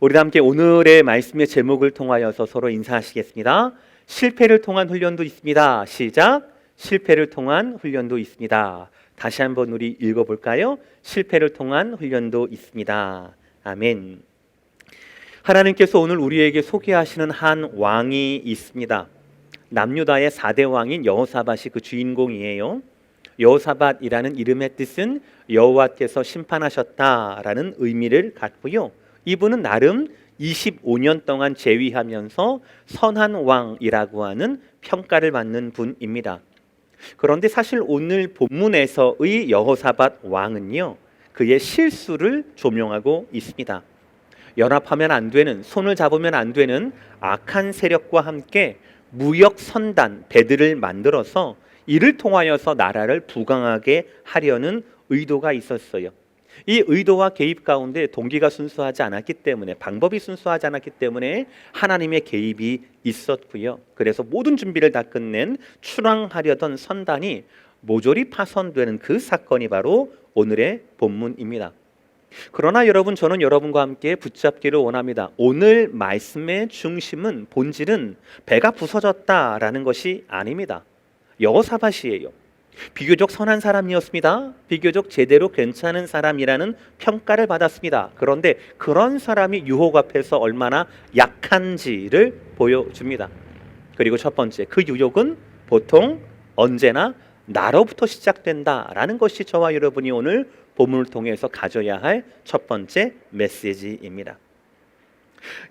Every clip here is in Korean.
우리 함께 오늘의 말씀의 제목을 통하여서 서로 인사하시겠습니다. 실패를 통한 훈련도 있습니다. 시작. 실패를 통한 훈련도 있습니다. 다시 한번 우리 읽어볼까요? 실패를 통한 훈련도 있습니다. 아멘. 하나님께서 오늘 우리에게 소개하시는 한 왕이 있습니다. 남유다의 4대 왕인 여호사밧이 그 주인공이에요. 여호사밧이라는 이름의 뜻은 여호와께서 심판하셨다라는 의미를 갖고요. 이분은 나름 25년 동안 재위하면서 선한 왕이라고 하는 평가를 받는 분입니다. 그런데 사실 오늘 본문에서의 여호사밧 왕은요, 그의 실수를 조명하고 있습니다. 연합하면 안 되는, 손을 잡으면 안 되는 악한 세력과 함께 무역 선단, 배들을 만들어서 이를 통하여서 나라를 부강하게 하려는 의도가 있었어요. 이 의도와 개입 가운데 동기가 순수하지 않았기 때문에, 방법이 순수하지 않았기 때문에 하나님의 개입이 있었고요. 그래서 모든 준비를 다 끝낸 출항하려던 선단이 모조리 파손되는 그 사건이 바로 오늘의 본문입니다. 그러나 여러분, 저는 여러분과 함께 붙잡기를 원합니다. 오늘 말씀의 중심은, 본질은 배가 부서졌다라는 것이 아닙니다. 여호사밧이에요. 비교적 선한 사람이었습니다. 비교적 제대로 괜찮은 사람이라는 평가를 받았습니다. 그런데 그런 사람이 유혹 앞에서 얼마나 약한지를 보여줍니다. 그리고 첫 번째, 그 유혹은 보통 언제나 나로부터 시작된다라는 것이 저와 여러분이 오늘 본문을 통해서 가져야 할 첫 번째 메시지입니다.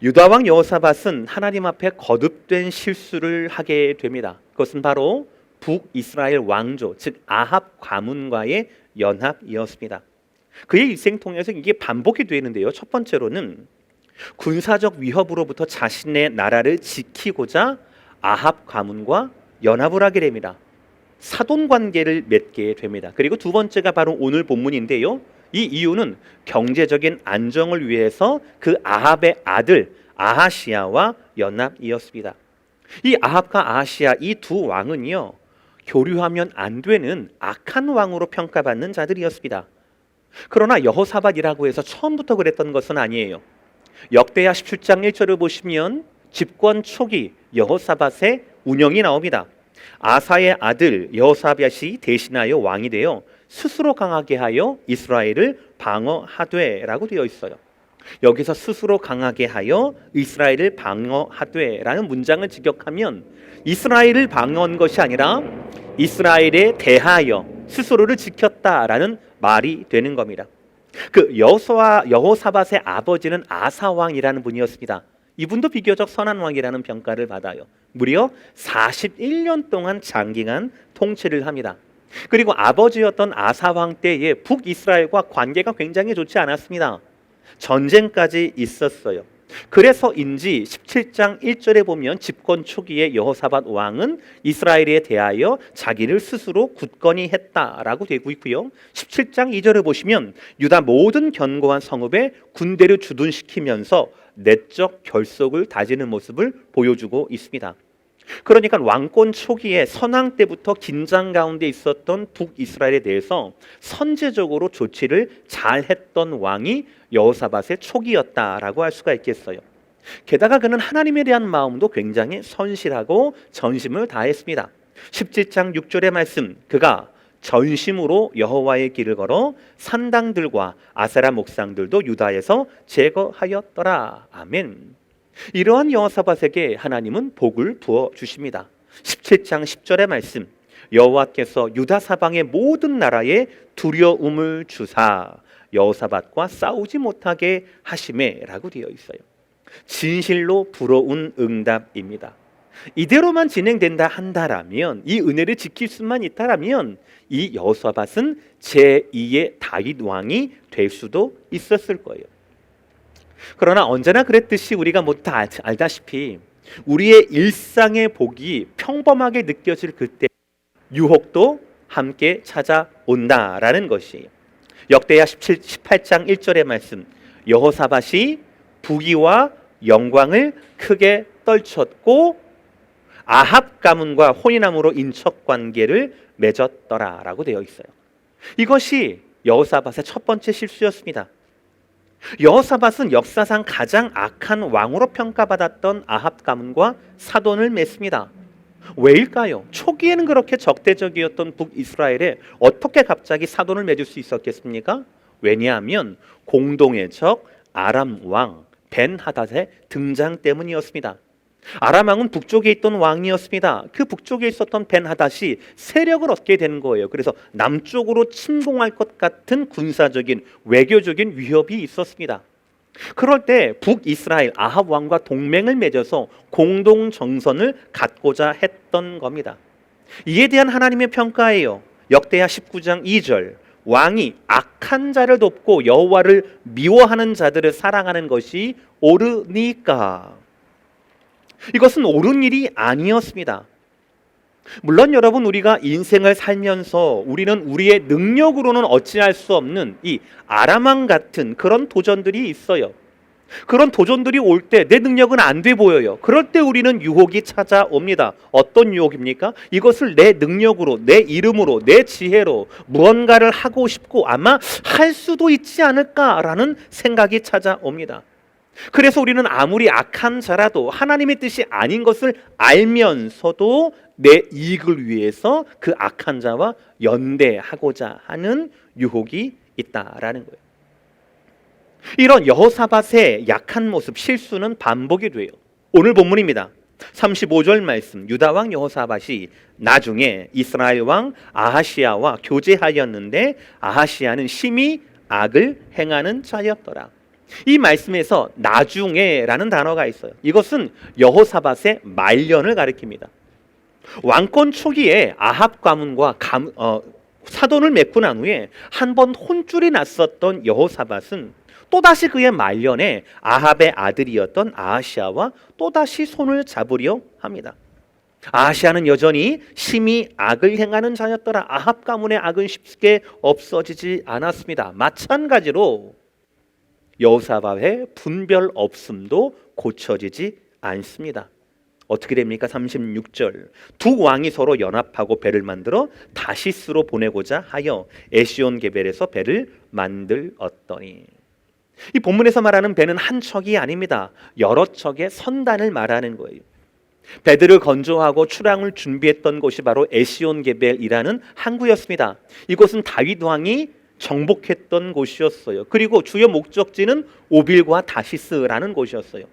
유다왕 여호사밧은 하나님 앞에 거듭된 실수를 하게 됩니다. 그것은 바로 북이스라엘 왕조, 즉 아합 가문과의 연합이었습니다. 그의 일생 통해서 이게 반복이 되는데요. 첫 번째로는 군사적 위협으로부터 자신의 나라를 지키고자 아합 가문과 연합을 하게 됩니다. 사돈 관계를 맺게 됩니다. 그리고 두 번째가 바로 오늘 본문인데요. 이 이유는 경제적인 안정을 위해서 그 아합의 아들 아하시야와 연합이었습니다. 이 아합과 아하시야, 이 두 왕은요, 교류하면 안 되는 악한 왕으로 평가받는 자들이었습니다. 그러나 여호사밧이라고 해서 처음부터 그랬던 것은 아니에요. 역대하 17장 1절을 보시면 집권 초기 여호사밧의 운영이 나옵니다. 아사의 아들 여호사밧이 대신하여 왕이 되어 스스로 강하게 하여 이스라엘을 방어하되라고 되어 있어요. 여기서 스스로 강하게 하여 이스라엘을 방어하되라는 문장을 직역하면 이스라엘을 방어한 것이 아니라 이스라엘에 대하여 스스로를 지켰다라는 말이 되는 겁니다. 그 여호사밧의 아버지는 아사왕이라는 분이었습니다. 이분도 비교적 선한 왕이라는 평가를 받아요. 무려 41년 동안 장기간 통치를 합니다. 그리고 아버지였던 아사왕 때에 북이스라엘과 관계가 굉장히 좋지 않았습니다. 전쟁까지 있었어요. 그래서인지 17장 1절에 보면 집권 초기에 여호사밧 왕은 이스라엘에 대하여 자기를 스스로 굳건히 했다라고 되고 있고요. 17장 2절을 보시면 유다 모든 견고한 성읍에 군대를 주둔시키면서 내적 결속을 다지는 모습을 보여주고 있습니다. 그러니까 왕권 초기에 선왕 때부터 긴장 가운데 있었던 북이스라엘에 대해서 선제적으로 조치를 잘 했던 왕이 여호사밧의 초기였다라고 할 수가 있겠어요. 게다가 그는 하나님에 대한 마음도 굉장히 선실하고 전심을 다했습니다. 17장 6절의 말씀, 그가 전심으로 여호와의 길을 걸어 산당들과 아세라 목상들도 유다에서 제거하였더라. 아멘. 이러한 여호사밧에게 하나님은 복을 부어 주십니다. 17장 10절의 말씀, 여호와께서 유다 사방의 모든 나라에 두려움을 주사 여호사밧과 싸우지 못하게 하시매라고 되어 있어요. 진실로 부러운 응답입니다. 이대로만 진행된다 한다라면, 이 은혜를 지킬 수만 있다라면 이 여호사밧은 제2의 다윗 왕이 될 수도 있었을 거예요. 그러나 언제나 그랬듯이 우리가 모두 다 알다시피 우리의 일상의 복이 평범하게 느껴질 그때 유혹도 함께 찾아온다라는 것이에요. 역대하 18장 1절의 말씀, 여호사밧이 부귀와 영광을 크게 떨쳤고 아합 가문과 혼인함으로 인척 관계를 맺었더라라고 되어 있어요. 이것이 여호사밧의 첫 번째 실수였습니다. 여호사밧은 역사상 가장 악한 왕으로 평가받았던 아합 가문과 사돈을 맺습니다. 왜일까요? 초기에는 그렇게 적대적이었던 북이스라엘에 어떻게 갑자기 사돈을 맺을 수 있었겠습니까? 왜냐하면 공동의 적 아람 왕 벤하닷의 등장 때문이었습니다. 아람 왕은 북쪽에 있던 왕이었습니다. 그 북쪽에 있었던 벤하닷이 세력을 얻게 되는 거예요. 그래서 남쪽으로 침공할 것 같은 군사적인 외교적인 위협이 있었습니다. 그럴 때 북이스라엘 아합 왕과 동맹을 맺어서 공동 정선을 갖고자 했던 겁니다. 이에 대한 하나님의 평가예요. 역대하 19장 2절 왕이 악한 자를 돕고 여호와를 미워하는 자들을 사랑하는 것이 옳으니까. 이것은 옳은 일이 아니었습니다. 물론 여러분, 우리가 인생을 살면서 우리는 우리의 능력으로는 어찌할 수 없는 이 아람 왕 같은 그런 도전들이 있어요. 그런 도전들이 올 때 내 능력은 안 돼 보여요. 그럴 때 우리는 유혹이 찾아옵니다. 어떤 유혹입니까? 이것을 내 능력으로, 내 이름으로, 내 지혜로 무언가를 하고 싶고 아마 할 수도 있지 않을까라는 생각이 찾아옵니다. 그래서 우리는 아무리 악한 자라도 하나님의 뜻이 아닌 것을 알면서도 내 이익을 위해서 그 악한 자와 연대하고자 하는 유혹이 있다라는 거예요. 이런 여호사밧의 약한 모습, 실수는 반복이 돼요. 오늘 본문입니다. 35절 말씀, 유다 왕 여호사밧이 나중에 이스라엘 왕 아하시야와 교제하였는데 아하시야는 심히 악을 행하는 자였더라. 이 말씀에서 나중에라는 단어가 있어요. 이것은 여호사밧의 말년을 가리킵니다. 왕권 초기에 아합 가문과 사돈을 맺고 난 후에 한 번 혼쭐이 났었던 여호사밧은 또다시 그의 말년에 아합의 아들이었던 아하시야와 또다시 손을 잡으려 합니다. 아하시야는 여전히 심히 악을 행하는 자였더라. 아합 가문의 악은 쉽게 없어지지 않았습니다. 마찬가지로 여호사밧의 분별 없음도 고쳐지지 않습니다. 어떻게 됩니까? 36절 두 왕이 서로 연합하고 배를 만들어 다시스로 보내고자 하여 에시온 게벨에서 배를 만들었더니. 이 본문에서 말하는 배는 한 척이 아닙니다. 여러 척의 선단을 말하는 거예요. 배들을 건조하고 출항을 준비했던 곳이 바로 에시온 게벨이라는 항구였습니다. 이곳은 다윗 왕이 정복했던 곳이었어요. 그리고 주요 목적지는 오빌과 다시스라는 곳이었어요.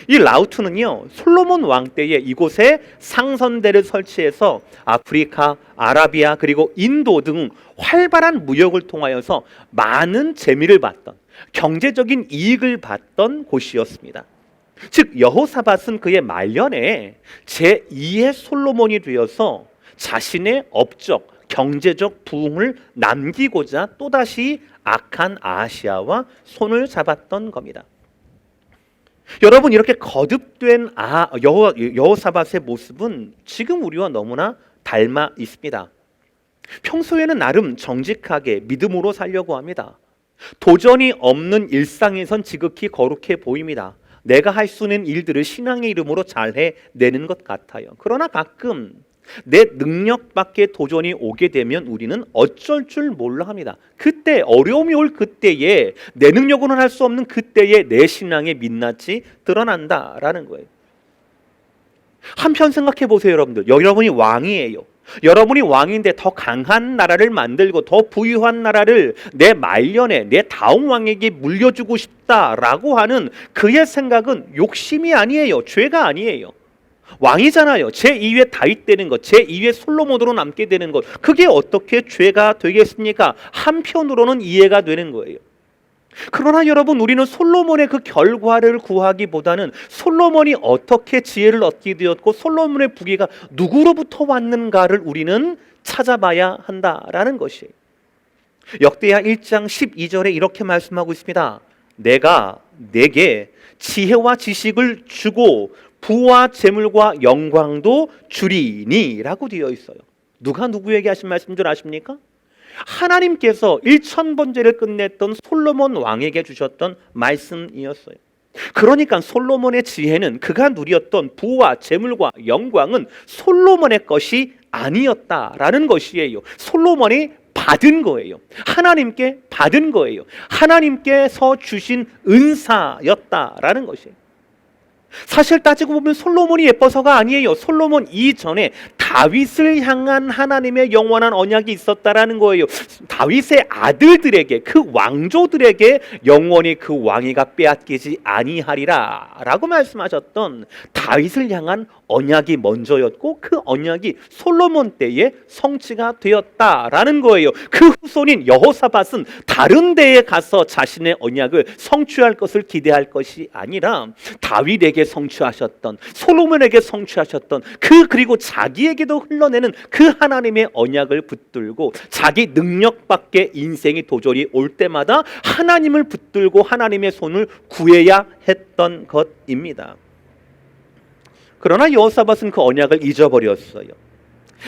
이 라우트는요, 솔로몬 왕 때에 이곳에 상선대를 설치해서 아프리카, 아라비아 그리고 인도 등 활발한 무역을 통하여서 많은 재미를 봤던, 경제적인 이익을 봤던 곳이었습니다. 즉 여호사밧은 그의 말년에 제2의 솔로몬이 되어서 자신의 업적, 경제적 부흥을 남기고자 또다시 악한 아하시야와 손을 잡았던 겁니다. 여러분, 이렇게 거듭된 여호사밧의 모습은 지금 우리와 너무나 닮아 있습니다. 평소에는 나름 정직하게 믿음으로 살려고 합니다. 도전이 없는 일상에선 지극히 거룩해 보입니다. 내가 할 수 있는 일들을 신앙의 이름으로 잘 해내는 것 같아요. 그러나 가끔 내 능력 밖에 도전이 오게 되면 우리는 어쩔 줄 몰라 합니다. 그때 어려움이 올 그때에 내 능력으로는 할 수 없는 그때에 내 신앙의 민낯이 드러난다라는 거예요. 한편 생각해 보세요, 여러분들. 여러분이 왕이에요. 여러분이 왕인데 더 강한 나라를 만들고 더 부유한 나라를 내 말년에 내 다음 왕에게 물려주고 싶다라고 하는 그의 생각은 욕심이 아니에요. 죄가 아니에요. 왕이잖아요. 제2의 다윗 되는 것, 제2의 솔로몬으로 남게 되는 것, 그게 어떻게 죄가 되겠습니까? 한편으로는 이해가 되는 거예요. 그러나 여러분, 우리는 솔로몬의 그 결과를 구하기보다는 솔로몬이 어떻게 지혜를 얻게 되었고 솔로몬의 부귀가 누구로부터 왔는가를 우리는 찾아봐야 한다라는 것이에요. 역대하 1장 12절에 이렇게 말씀하고 있습니다. 내가 내게 지혜와 지식을 주고 부와 재물과 영광도 주리니 라고 되어 있어요. 누가 누구에게 하신 말씀 줄 아십니까? 하나님께서 1000번째를 끝냈던 솔로몬 왕에게 주셨던 말씀이었어요. 그러니까 솔로몬의 지혜는 그가 누렸던 부와 재물과 영광은 솔로몬의 것이 아니었다라는 것이에요. 솔로몬이 받은 거예요. 하나님께 받은 거예요. 하나님께서 주신 은사였다라는 것이에요. 사실 따지고 보면 솔로몬이 예뻐서가 아니에요. 솔로몬 이전에 다윗을 향한 하나님의 영원한 언약이 있었다라는 거예요. 다윗의 아들들에게, 그 왕조들에게 영원히 그 왕위가 빼앗기지 아니하리라 라고 말씀하셨던 다윗을 향한 언약이 먼저였고, 그 언약이 솔로몬 때에 성취가 되었다라는 거예요. 그 후손인 여호사밧은 다른 데에 가서 자신의 언약을 성취할 것을 기대할 것이 아니라 다윗에게 성취하셨던, 솔로몬에게 성취하셨던 그리고 자기에게도 흘러내는 그 하나님의 언약을 붙들고 자기 능력밖에 인생이 도저히 올 때마다 하나님을 붙들고 하나님의 손을 구해야 했던 것입니다. 그러나 여호사밧은 그 언약을 잊어버렸어요.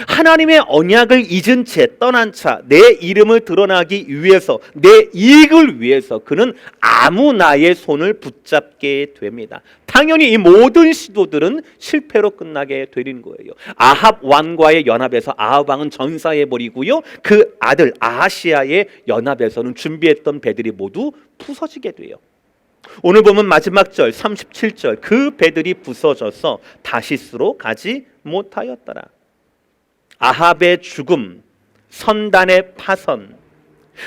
하나님의 언약을 잊은 채 떠난 차 내 이름을 드러나기 위해서, 내 이익을 위해서 그는 아무나의 손을 붙잡게 됩니다. 당연히 이 모든 시도들은 실패로 끝나게 되는 거예요. 아합 왕과의 연합에서 아합 왕은 전사해버리고요, 그 아들 아하시아의 연합에서는 준비했던 배들이 모두 부서지게 돼요. 오늘 보면 마지막 절 37절, 그 배들이 부서져서 다시스로 가지 못하였더라. 아합의 죽음, 선단의 파선,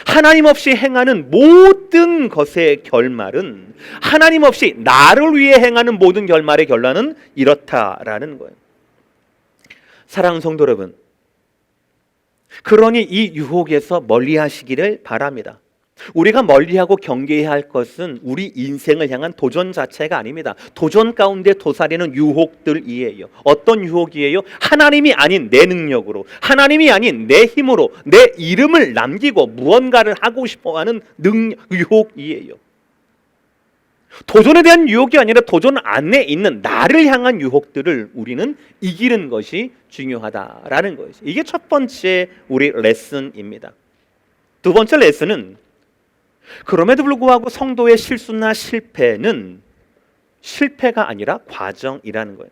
하나님 없이 행하는 모든 것의 결말은, 하나님 없이 나를 위해 행하는 모든 결말의 결론은 이렇다라는 거예요. 사랑하는 성도 여러분, 그러니 이 유혹에서 멀리하시기를 바랍니다. 우리가 멀리하고 경계해야 할 것은 우리 인생을 향한 도전 자체가 아닙니다. 도전 가운데 도사리는 유혹들이에요. 어떤 유혹이에요? 하나님이 아닌 내 능력으로, 하나님이 아닌 내 힘으로 내 이름을 남기고 무언가를 하고 싶어하는 유혹이에요. 도전에 대한 유혹이 아니라 도전 안에 있는 나를 향한 유혹들을 우리는 이기는 것이 중요하다라는 거예요. 이게 첫 번째 우리 레슨입니다. 두 번째 레슨은, 그럼에도 불구하고 성도의 실수나 실패는 실패가 아니라 과정이라는 거예요.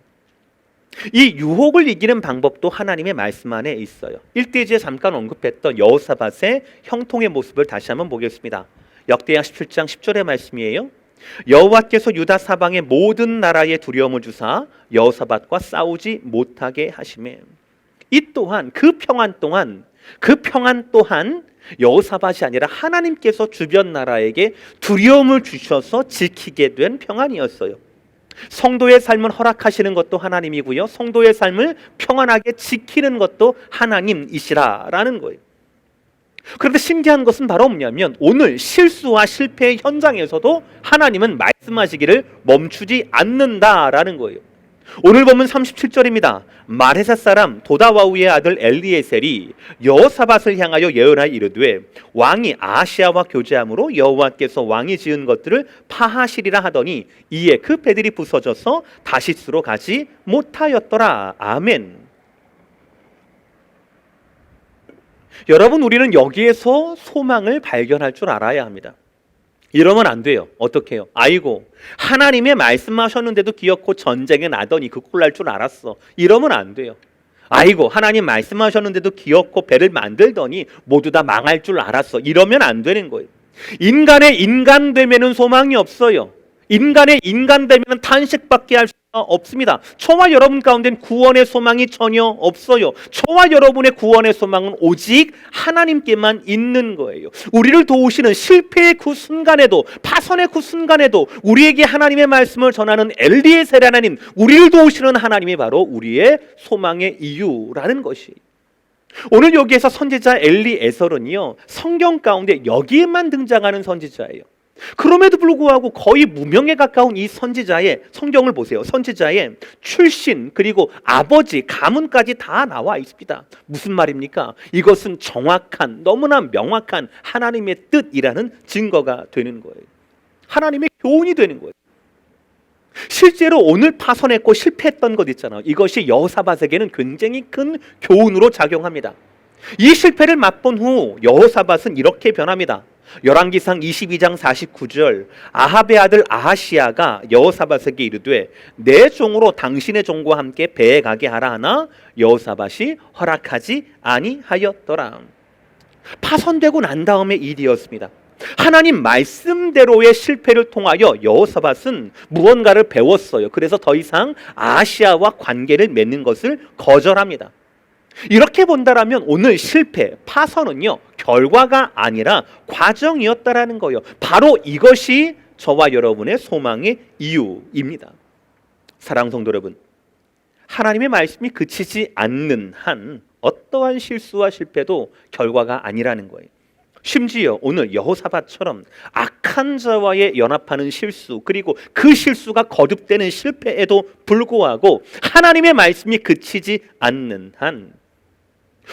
이 유혹을 이기는 방법도 하나님의 말씀 안에 있어요. 1대지에 잠깐 언급했던 여호사밧의 형통의 모습을 다시 한번 보겠습니다. 역대하 17장 10절의 말씀이에요. 여호와께서 유다 사방의 모든 나라에 두려움을 주사 여호사밧과 싸우지 못하게 하시매, 이 또한 그 평안 또한 여호사밧이 아니라 하나님께서 주변 나라에게 두려움을 주셔서 지키게 된 평안이었어요. 성도의 삶을 허락하시는 것도 하나님이고요, 성도의 삶을 평안하게 지키는 것도 하나님이시라라는 거예요. 그런데 신기한 것은 바로 뭐냐면, 오늘 실수와 실패의 현장에서도 하나님은 말씀하시기를 멈추지 않는다라는 거예요. 오늘 보면 37절입니다. 마레사 사람 도다와우의 아들 엘리에셀이 여호사밧을 향하여 예언하여 이르되, 왕이 아하시아와 교제함으로 여호와께서 왕이 지은 것들을 파하시리라 하더니 이에 그 배들이 부서져서 다시스로 가지 못하였더라. 아멘. 여러분, 우리는 여기에서 소망을 발견할 줄 알아야 합니다. 이러면 안 돼요. 어떻게 해요? 아이고, 하나님의 말씀하셨는데도 기어코 전쟁에 나더니 그 꼴 날 줄 알았어. 이러면 안 돼요. 아이고, 하나님 말씀하셨는데도 기어코 배를 만들더니 모두 다 망할 줄 알았어. 이러면 안 되는 거예요. 인간의 인간 되면은 소망이 없어요. 인간의 인간 되면은 탄식밖에 할 수가 없습니다. 저와 여러분 가운데는 구원의 소망이 전혀 없어요. 저와 여러분의 구원의 소망은 오직 하나님께만 있는 거예요. 우리를 도우시는 실패의 그 순간에도, 파선의 그 순간에도 우리에게 하나님의 말씀을 전하는 엘리에셀 하나님, 우리를 도우시는 하나님이 바로 우리의 소망의 이유라는 것이. 오늘 여기에서 선지자 엘리에셀은요, 성경 가운데 여기에만 등장하는 선지자예요. 그럼에도 불구하고 거의 무명에 가까운 이 선지자의, 성경을 보세요. 선지자의 출신, 그리고 아버지, 가문까지 다 나와 있습니다. 무슨 말입니까? 이것은 정확한, 너무나 명확한 하나님의 뜻이라는 증거가 되는 거예요. 하나님의 교훈이 되는 거예요. 실제로 오늘 파선했고 실패했던 것 있잖아요. 이것이 여호사밧에게는 굉장히 큰 교훈으로 작용합니다. 이 실패를 맛본 후 여호사밧은 이렇게 변합니다. 열왕기상 22장 49절, 아합의 아들 아하시아가 여호사밧에게 이르되 내 종으로 당신의 종과 함께 배에 가게 하라 하나 여호사밧이 허락하지 아니하였더라. 파손되고 난 다음의 일이었습니다. 하나님 말씀대로의 실패를 통하여 여호사밧은 무언가를 배웠어요. 그래서 더 이상 아하시아와 관계를 맺는 것을 거절합니다. 이렇게 본다라면 오늘 실패, 파선은요 결과가 아니라 과정이었다라는 거예요. 바로 이것이 저와 여러분의 소망의 이유입니다. 사랑하는 성도 여러분, 하나님의 말씀이 그치지 않는 한 어떠한 실수와 실패도 결과가 아니라는 거예요. 심지어 오늘 여호사밧처럼 악한 자와의 연합하는 실수, 그리고 그 실수가 거듭되는 실패에도 불구하고 하나님의 말씀이 그치지 않는 한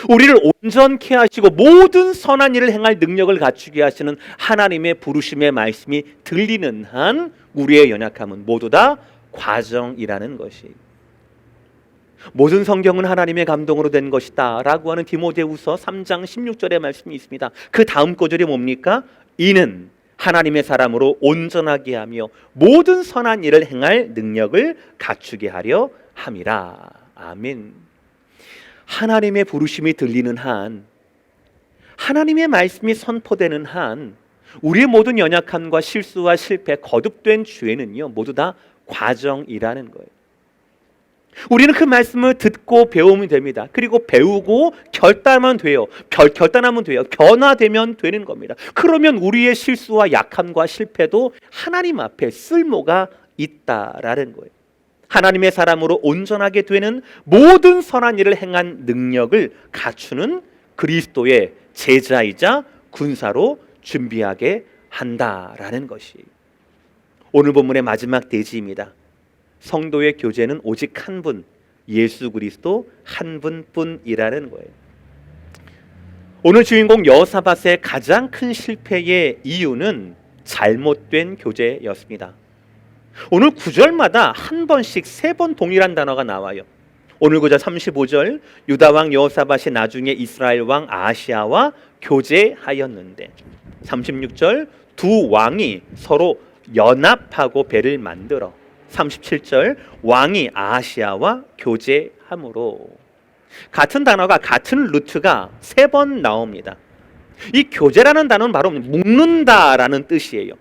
우리를 온전케 하시고 모든 선한 일을 행할 능력을 갖추게 하시는 하나님의 부르심의 말씀이 들리는 한 우리의 연약함은 모두 다 과정이라는 것이, 모든 성경은 하나님의 감동으로 된 것이다 라고 하는 디모데후서 3장 16절의 말씀이 있습니다. 그 다음 구절이 뭡니까? 이는 하나님의 사람으로 온전하게 하며 모든 선한 일을 행할 능력을 갖추게 하려 함이라. 아멘. 하나님의 부르심이 들리는 한, 하나님의 말씀이 선포되는 한 우리의 모든 연약함과 실수와 실패, 거듭된 죄는요 모두 다 과정이라는 거예요. 우리는 그 말씀을 듣고 배우면 됩니다. 그리고 배우고 결단하면 돼요. 결단하면 돼요. 변화되면 되는 겁니다. 그러면 우리의 실수와 약함과 실패도 하나님 앞에 쓸모가 있다라는 거예요. 하나님의 사람으로 온전하게 되는 모든 선한 일을 행한 능력을 갖추는 그리스도의 제자이자 군사로 준비하게 한다라는 것이 오늘 본문의 마지막 대지입니다. 성도의 교제는 오직 한 분, 예수 그리스도 한 분뿐이라는 거예요. 오늘 주인공 여호사밧의 가장 큰 실패의 이유는 잘못된 교제였습니다. 오늘 구절마다 한 번씩 3번 동일한 단어가 나와요. 오늘 구절 35절, 유다왕 여호사밧이 나중에 이스라엘 왕 아하시아와 교제하였는데, 36절, 두 왕이 서로 연합하고 배를 만들어, 37절, 왕이 아하시아와 교제함으로. 같은 단어가, 같은 루트가 3번 나옵니다. 이 교제라는 단어는 바로 묶는다라는 뜻이에요.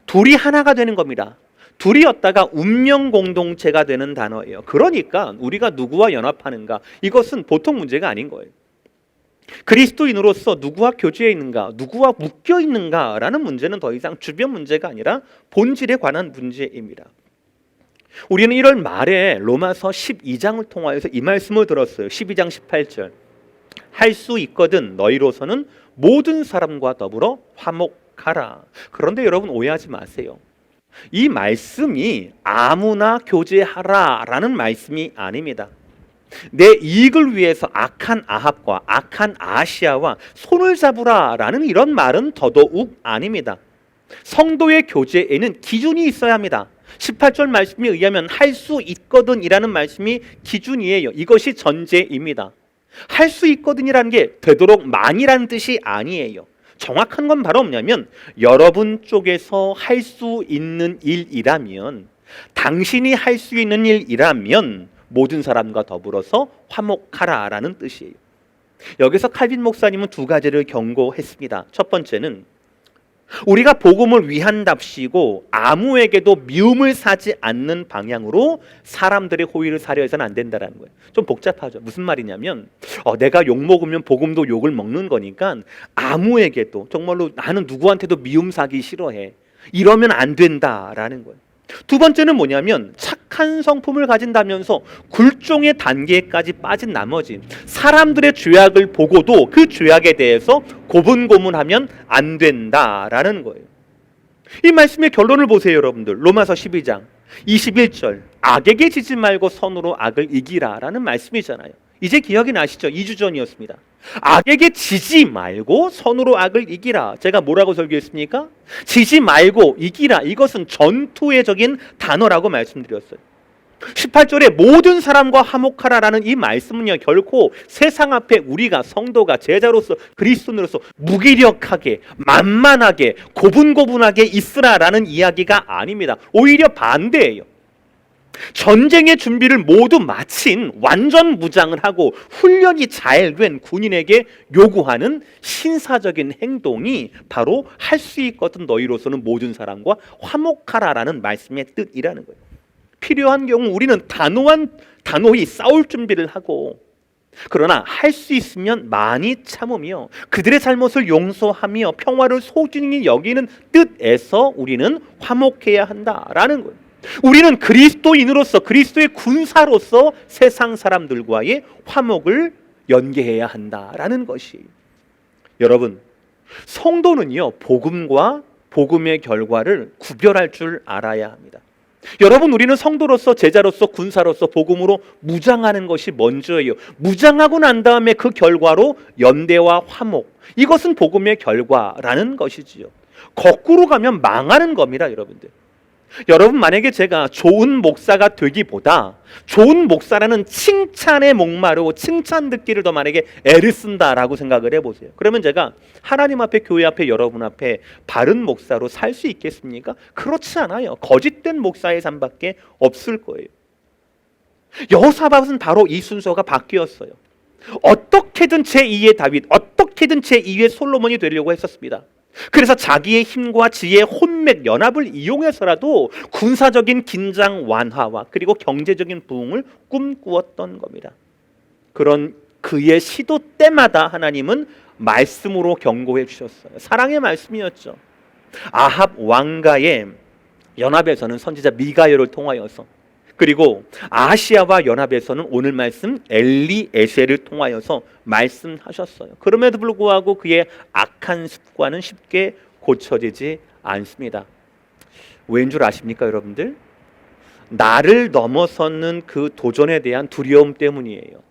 둘이 하나가 되는 겁니다. 둘이었다가 운명 공동체가 되는 단어예요. 그러니까 우리가 누구와 연합하는가, 이것은 보통 문제가 아닌 거예요. 그리스도인으로서 누구와 교제해 있는가, 누구와 묶여 있는가라는 문제는 더 이상 주변 문제가 아니라 본질에 관한 문제입니다. 우리는 1월 말에 로마서 12장을 통하여서 이 말씀을 들었어요. 12장 18절, 할 수 있거든 너희로서는 모든 사람과 더불어 화목하라. 그런데 여러분 오해하지 마세요. 이 말씀이 아무나 교제하라 라는 말씀이 아닙니다. 내 이익을 위해서 악한 아합과 악한 아하시아와 손을 잡으라 라는 이런 말은 더더욱 아닙니다. 성도의 교제에는 기준이 있어야 합니다. 18절 말씀에 의하면 할 수 있거든 이라는 말씀이 기준이에요. 이것이 전제입니다. 할 수 있거든 이라는 게 되도록 많이라는 뜻이 아니에요. 정확한 건 바로 뭐냐면, 여러분 쪽에서 할 수 있는 일이라면, 당신이 할 수 있는 일이라면 모든 사람과 더불어서 화목하라라는 뜻이에요. 여기서 칼빈 목사님은 2가지를 경고했습니다. 첫 번째는 우리가 복음을 위한답시고 아무에게도 미움을 사지 않는 방향으로 사람들의 호의를 사려 해서는 안 된다는 거예요. 좀 복잡하죠. 무슨 말이냐면 내가 욕 먹으면 복음도 욕을 먹는 거니까 아무에게도, 정말로 나는 누구한테도 미움 사기 싫어해, 이러면 안 된다라는 거예요. 두 번째는 뭐냐면, 착한 성품을 가진다면서 굴종의 단계까지 빠진 나머지 사람들의 죄악을 보고도 그 죄악에 대해서 고분고분하면 안 된다라는 거예요. 이 말씀의 결론을 보세요, 여러분들. 로마서 12장 21절, 악에게 지지 말고 선으로 악을 이기라라는 말씀이잖아요. 이제 기억이 나시죠? 2주 전이었습니다. 악에게 지지 말고 선으로 악을 이기라. 제가 뭐라고 설교했습니까? 지지 말고 이기라. 이것은 전투의 적인 단어라고 말씀드렸어요. 18절에 모든 사람과 화목하라라는 이 말씀은요, 결코 세상 앞에 우리가 성도가, 제자로서, 그리스도인으로서 무기력하게, 만만하게, 고분고분하게 있으라라는 이야기가 아닙니다. 오히려 반대예요. 전쟁의 준비를 모두 마친 완전 무장을 하고 훈련이 잘 된 군인에게 요구하는 신사적인 행동이 바로 할 수 있거든 너희로서는 모든 사람과 화목하라라는 말씀의 뜻이라는 거예요. 필요한 경우 우리는 단호히 싸울 준비를 하고, 그러나 할 수 있으면 많이 참으며 그들의 잘못을 용서하며 평화를 소중히 여기는 뜻에서 우리는 화목해야 한다라는 거예요. 우리는 그리스도인으로서, 그리스도의 군사로서 세상 사람들과의 화목을 연계해야 한다라는 것이, 여러분, 성도는요 복음과 복음의 결과를 구별할 줄 알아야 합니다. 여러분, 우리는 성도로서, 제자로서, 군사로서 복음으로 무장하는 것이 먼저예요. 무장하고 난 다음에 그 결과로 연대와 화목, 이것은 복음의 결과라는 것이지요. 거꾸로 가면 망하는 겁니다, 여러분들. 여러분, 만약에 제가 좋은 목사가 되기보다 좋은 목사라는 칭찬에 목마르고 칭찬 듣기를 더 만약에 애를 쓴다라고 생각을 해보세요. 그러면 제가 하나님 앞에, 교회 앞에, 여러분 앞에 바른 목사로 살 수 있겠습니까? 그렇지 않아요. 거짓된 목사의 삶밖에 없을 거예요. 여호사밧은 바로 이 순서가 바뀌었어요. 어떻게든 제2의 다윗, 어떻게든 제2의 솔로몬이 되려고 했었습니다. 그래서 자기의 힘과 지혜의 혼맥 연합을 이용해서라도 군사적인 긴장 완화와 그리고 경제적인 부흥을 꿈꾸었던 겁니다. 그런 그의 시도 때마다 하나님은 말씀으로 경고해 주셨어요. 사랑의 말씀이었죠. 아합 왕가의 연합에서는 선지자 미가야를 통하여서, 그리고 아시아와 연합에서는 오늘 말씀 엘리에셀을 통하여서 말씀하셨어요. 그럼에도 불구하고 그의 악한 습관은 쉽게 고쳐지지 않습니다. 왜인 줄 아십니까, 여러분들? 나를 넘어서는 그 도전에 대한 두려움 때문이에요.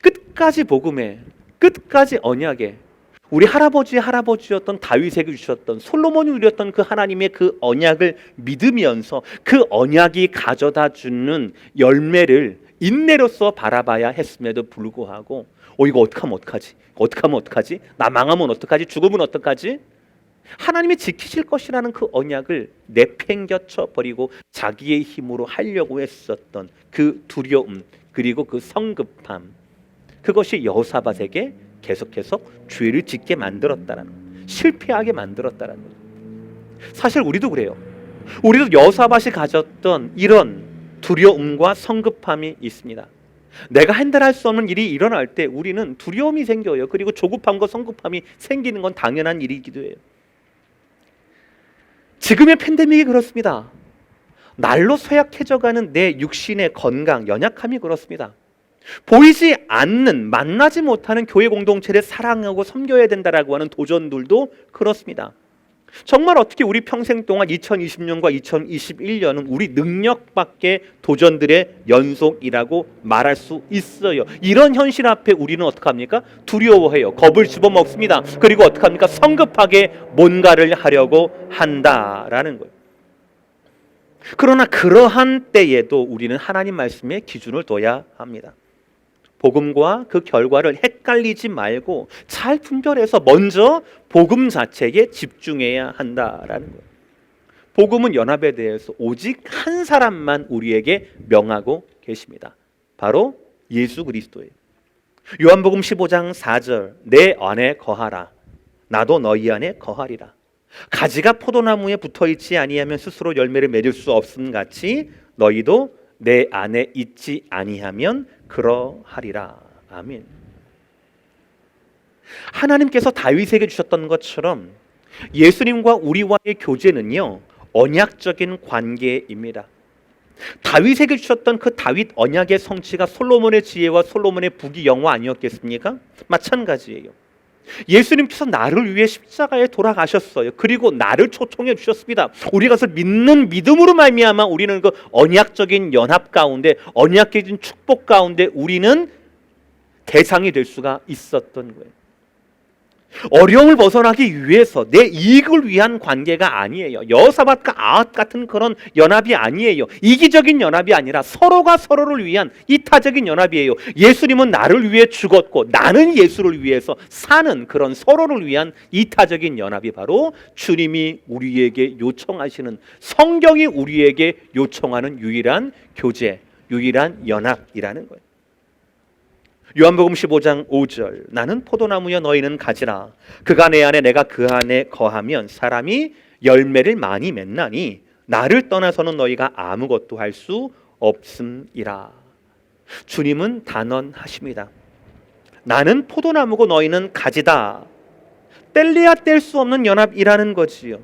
끝까지 복음에, 끝까지 언약에, 우리 할아버지였던 다윗에게 주셨던, 솔로몬이 누렸던 그 하나님의 그 언약을 믿으면서 그 언약이 가져다 주는 열매를 인내로서 바라봐야 했음에도 불구하고, 이거 어떡하면 어떡하지? 나 망하면 어떡하지? 죽으면 어떡하지? 하나님이 지키실 것이라는 그 언약을 내팽겨쳐 버리고 자기의 힘으로 하려고 했었던 그 두려움, 그리고 그 성급함, 그것이 여호사밧에게 계속해서 죄를 짓게 만들었다라는 거예요. 실패하게 만들었다라는 거예요. 사실 우리도 그래요. 우리도 여호사밧이 가졌던 이런 두려움과 성급함이 있습니다. 내가 핸들할 수 없는 일이 일어날 때 우리는 두려움이 생겨요. 그리고 조급함과 성급함이 생기는 건 당연한 일이기도 해요. 지금의 팬데믹이 그렇습니다. 날로 쇠약해져가는 내 육신의 건강, 연약함이 그렇습니다. 보이지 않는, 만나지 못하는 교회 공동체를 사랑하고 섬겨야 된다라고 하는 도전들도 그렇습니다. 정말 어떻게 우리 평생 동안 2020년과 2021년은 우리 능력 밖의 도전들의 연속이라고 말할 수 있어요. 이런 현실 앞에 우리는 어떡합니까? 두려워해요. 겁을 집어먹습니다. 그리고 어떡합니까? 성급하게 뭔가를 하려고 한다라는 거예요. 그러나 그러한 때에도 우리는 하나님 말씀에 기준을 둬야 합니다. 복음과 그 결과를 헷갈리지 말고 잘 분별해서 먼저 복음 자체에 집중해야 한다라는 거예요. 복음은 연합에 대해서 오직 한 사람만 우리에게 명하고 계십니다. 바로 예수 그리스도예요. 요한복음 15장 4절, 내 안에 거하라, 나도 너희 안에 거하리라. 가지가 포도나무에 붙어있지 아니하면 스스로 열매를 맺을 수 없음 같이 너희도 내 안에 있지 아니하면 그러하리라. 아멘. 하나님께서 다윗에게 주셨던 것처럼 예수님과 우리와의 교제는요, 언약적인 관계입니다. 다윗에게 주셨던 그 다윗 언약의 성취가 솔로몬의 지혜와 솔로몬의 부귀영화 아니었겠습니까? 마찬가지예요. 예수님께서 나를 위해 십자가에 돌아가셨어요. 그리고 나를 초청해 주셨습니다. 우리가 그것을 믿는 믿음으로 말미암아 우리는 그 언약적인 연합 가운데, 언약적인 축복 가운데 우리는 대상이 될 수가 있었던 거예요. 어려움을 벗어나기 위해서 내 이익을 위한 관계가 아니에요. 여호사밧과 아합 같은 그런 연합이 아니에요. 이기적인 연합이 아니라 서로가 서로를 위한 이타적인 연합이에요. 예수님은 나를 위해 죽었고 나는 예수를 위해서 사는 그런 서로를 위한 이타적인 연합이 바로 주님이 우리에게 요청하시는, 성경이 우리에게 요청하는 유일한 교제, 유일한 연합이라는 거예요. 요한복음 15장 5절, 나는 포도나무여 너희는 가지라. 그가 내 안에 내가 그 안에 거하면 사람이 열매를 많이 맺나니 나를 떠나서는 너희가 아무것도 할 수 없음이라. 주님은 단언하십니다. 나는 포도나무고 너희는 가지다. 뗄래야 뗄 수 없는 연합이라는 거지요.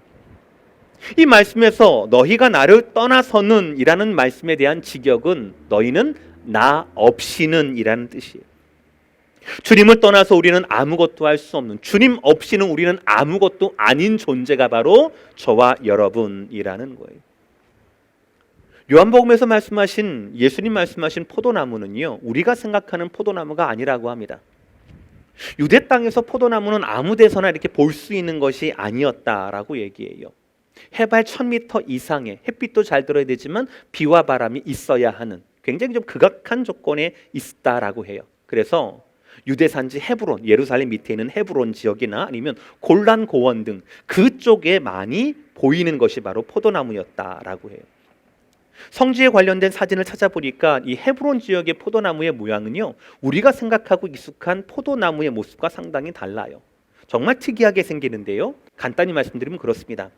이 말씀에서 너희가 나를 떠나서는 이라는 말씀에 대한 직역은 너희는 나 없이는 이라는 뜻이에요. 주님을 떠나서 우리는 아무것도 할 수 없는, 주님 없이는 우리는 아무것도 아닌 존재가 바로 저와 여러분이라는 거예요. 요한복음에서 말씀하신, 예수님 말씀하신 포도나무는요, 우리가 생각하는 포도나무가 아니라고 합니다. 유대 땅에서 포도나무는 아무 데서나 이렇게 볼 수 있는 것이 아니었다라고 얘기해요. 해발 1000m 이상의, 햇빛도 잘 들어야 되지만 비와 바람이 있어야 하는 굉장히 좀 극악한 조건에 있다라고 해요. 그래서 유대 산지 헤브론, 예루살렘 밑에 있는 헤브론 지역이나 아니면 골란 고원 등 그쪽에 많이 보이는 것이 바로 포도나무였다라고 해요. 성지에 관련된 사진을 찾아보니까 이 헤브론 지역의 포도나무의 모양은요, 우리가 생각하고 익숙한 포도나무의 모습과 상당히 달라요. 정말 특이하게 생기는데요. 간단히 말씀드리면 그렇습니다.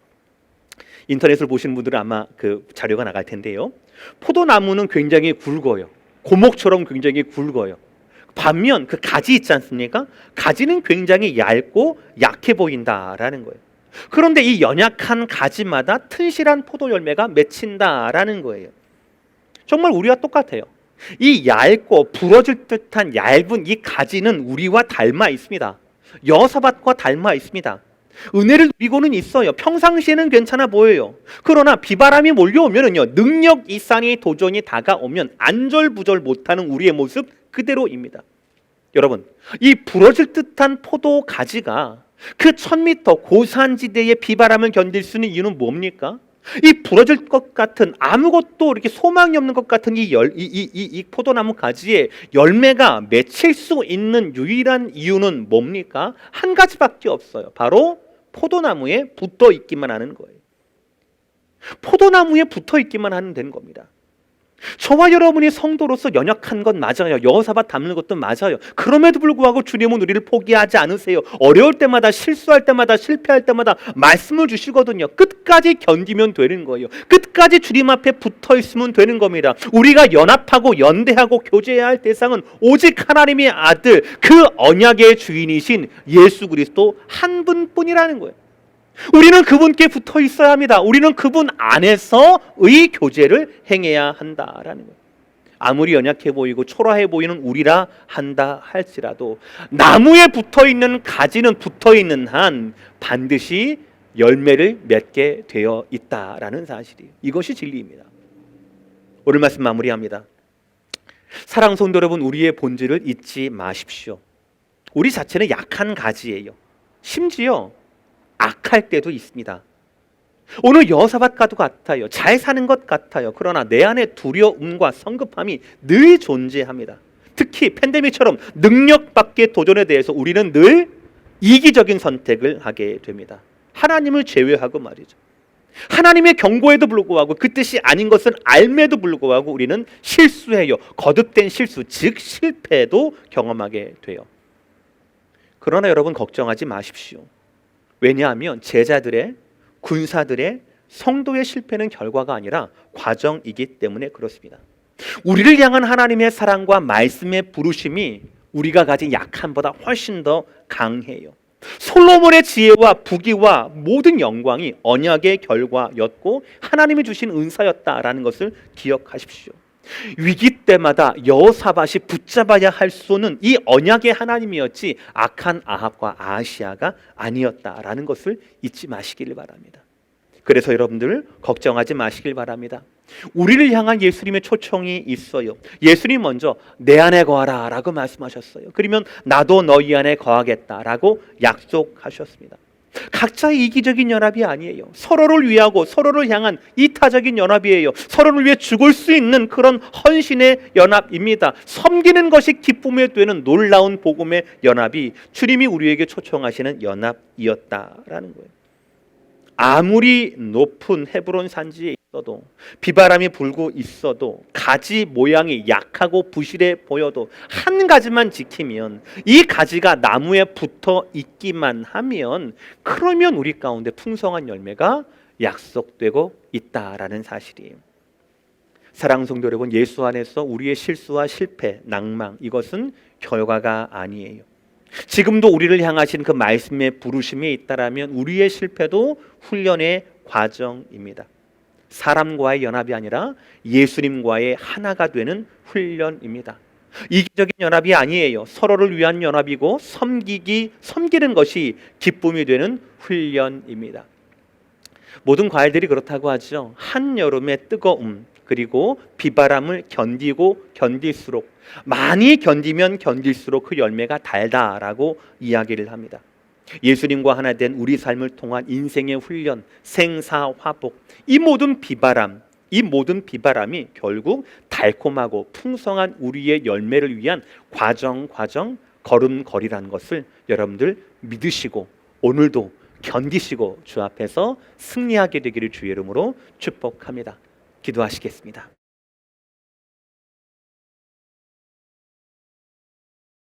인터넷을 보시는 분들은 아마 그 자료가 나갈 텐데요. 포도나무는 굉장히 굵어요. 고목처럼 굉장히 굵어요. 반면 그 가지 있지 않습니까? 가지는 굉장히 얇고 약해 보인다라는 거예요. 그런데 이 연약한 가지마다 튼실한 포도 열매가 맺힌다라는 거예요. 정말 우리와 똑같아요. 이 얇고 부러질 듯한 얇은 이 가지는 우리와 닮아 있습니다. 여호사밧과 닮아 있습니다. 은혜를 누리고는 있어요. 평상시에는 괜찮아 보여요. 그러나 비바람이 몰려오면은요, 능력 이상의 도전이 다가오면 안절부절 못하는 우리의 모습 그대로입니다. 여러분, 이 부러질 듯한 포도 가지가 그 1000m 고산지대의 비바람을 견딜 수 있는 이유는 뭡니까? 이 부러질 것 같은, 아무것도 이렇게 소망이 없는 것 같은 이 포도나무 가지에 열매가 맺힐 수 있는 유일한 이유는 뭡니까? 한 가지밖에 없어요. 바로 포도나무에 붙어 있기만 하는 거예요. 포도나무에 붙어 있기만 하면 되는 겁니다. 저와 여러분이 성도로서 연약한 건 맞아요. 여호사밧 닮는 것도 맞아요. 그럼에도 불구하고 주님은 우리를 포기하지 않으세요. 어려울 때마다, 실수할 때마다, 실패할 때마다 말씀을 주시거든요. 끝까지 견디면 되는 거예요. 끝까지 주님 앞에 붙어 있으면 되는 겁니다. 우리가 연합하고 연대하고 교제해야 할 대상은 오직 하나님의 아들, 그 언약의 주인이신 예수 그리스도 한 분뿐이라는 거예요. 우리는 그분께 붙어 있어야 합니다. 우리는 그분 안에서의 교제를 행해야 한다라는 거예요. 아무리 연약해 보이고 초라해 보이는 우리라 한다 할지라도 나무에 붙어 있는 가지는 붙어 있는 한 반드시 열매를 맺게 되어 있다라는 사실이에요. 이것이 진리입니다. 오늘 말씀 마무리합니다. 사랑하는 성도 여러분, 우리의 본질을 잊지 마십시오. 우리 자체는 약한 가지예요. 심지어 악할 때도 있습니다. 오늘 여호사밧과도 같아요. 잘 사는 것 같아요. 그러나 내 안에 두려움과 성급함이 늘 존재합니다. 특히 팬데믹처럼 능력 밖의 도전에 대해서 우리는 늘 이기적인 선택을 하게 됩니다. 하나님을 제외하고 말이죠. 하나님의 경고에도 불구하고 그 뜻이 아닌 것을 알매도 불구하고 우리는 실수해요. 거듭된 실수, 즉 실패도 경험하게 돼요. 그러나 여러분 걱정하지 마십시오. 왜냐하면 제자들의, 군사들의, 성도의 실패는 결과가 아니라 과정이기 때문에 그렇습니다. 우리를 향한 하나님의 사랑과 말씀의 부르심이 우리가 가진 약함보다 훨씬 더 강해요. 솔로몬의 지혜와 부귀와 모든 영광이 언약의 결과였고 하나님이 주신 은사였다라는 것을 기억하십시오. 위기 때마다 여호사밧이 붙잡아야 할 손은 이 언약의 하나님이었지 악한 아합과 아하시아가 아니었다라는 것을 잊지 마시길 바랍니다. 그래서 여러분들 걱정하지 마시길 바랍니다. 우리를 향한 예수님의 초청이 있어요. 예수님 먼저 내 안에 거하라 라고 말씀하셨어요. 그러면 나도 너희 안에 거하겠다라고 약속하셨습니다. 각자의 이기적인 연합이 아니에요. 서로를 위하고 서로를 향한 이타적인 연합이에요. 서로를 위해 죽을 수 있는 그런 헌신의 연합입니다. 섬기는 것이 기쁨이 되는 놀라운 복음의 연합이 주님이 우리에게 초청하시는 연합이었다라는 거예요. 아무리 높은 헤브론 산지에 있어도, 비바람이 불고 있어도, 가지 모양이 약하고 부실해 보여도 한 가지만 지키면, 이 가지가 나무에 붙어 있기만 하면, 그러면 우리 가운데 풍성한 열매가 약속되고 있다라는 사실이에요. 사랑하는 성도 여러분, 예수 안에서 우리의 실수와 실패, 낭망, 이것은 결과가 아니에요. 지금도 우리를 향하신 그 말씀의 부르심이 있다라면 우리의 실패도 훈련의 과정입니다. 사람과의 연합이 아니라 예수님과의 하나가 되는 훈련입니다. 이기적인 연합이 아니에요. 서로를 위한 연합이고 섬기는 것이 기쁨이 되는 훈련입니다. 모든 과일들이 그렇다고 하죠. 한여름의 뜨거움 그리고 비바람을 견딜수록, 많이 견디면 견딜수록 그 열매가 달다라고 이야기를 합니다. 예수님과 하나 된 우리 삶을 통한 인생의 훈련, 생사화복, 이 모든 비바람이 결국 달콤하고 풍성한 우리의 열매를 위한 걸음걸이라는 것을 여러분들 믿으시고 오늘도 견디시고 주 앞에서 승리하게 되기를 주의 이름으로 축복합니다. 기도하시겠습니다.